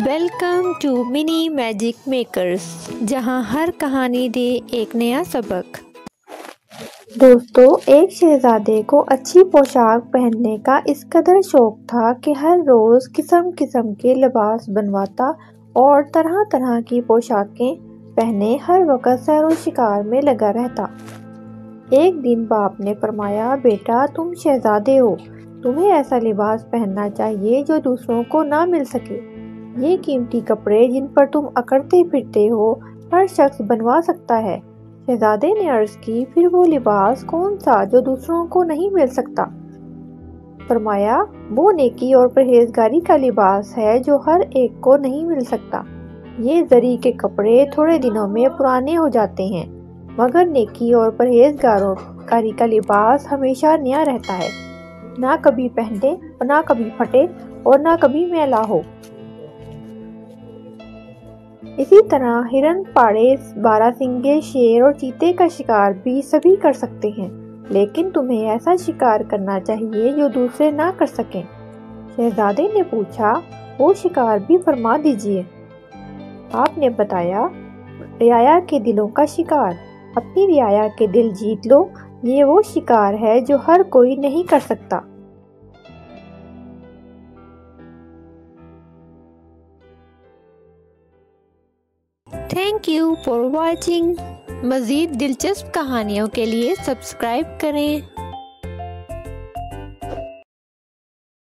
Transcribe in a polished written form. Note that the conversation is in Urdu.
Welcome to money magic makers, جہاں ہر کہانی دے ایک نیا سبق۔ دوستو، ایک شہزادے کو اچھی پوشاک پہننے کا اس قدر شوق تھا کہ ہر روز قسم قسم کے لباس بنواتا اور طرح طرح کی پوشاکیں پہنے ہر وقت سیر و شکار میں لگا رہتا۔ ایک دن باپ نے فرمایا، بیٹا تم شہزادے ہو، تمہیں ایسا لباس پہننا چاہیے جو دوسروں کو نہ مل سکے۔ یہ قیمتی کپڑے جن پر تم اکڑتے پھرتے ہو ہر شخص بنوا سکتا ہے۔ شہزادے نے عرض کی، پھر وہ لباس کون سا جو دوسروں کو نہیں مل سکتا؟ فرمایا، وہ نیکی اور پرہیزگاری کا لباس ہے جو ہر ایک کو نہیں مل سکتا۔ یہ زری کے کپڑے تھوڑے دنوں میں پرانے ہو جاتے ہیں، مگر نیکی اور پرہیزگاری کا لباس ہمیشہ نیا رہتا ہے، نہ کبھی پہنے اور نہ کبھی پھٹے اور نہ کبھی میلا ہو۔ اسی طرح ہرن، پاڑے، باراسنگے، شیر اور چیتے کا شکار بھی سبھی کر سکتے ہیں، لیکن تمہیں ایسا شکار کرنا چاہیے جو دوسرے نہ کر سکیں۔ شہزادے نے پوچھا، وہ شکار بھی فرما دیجیے۔ آپ نے بتایا، رعایا کے دلوں کا شکار۔ اپنی رعایا کے دل جیت لو، یہ وہ شکار ہے جو ہر کوئی نہیں کر سکتا۔ Thank you for watching. مزید دلچسپ کہانیوں کے لیے سبسکرائب کریں۔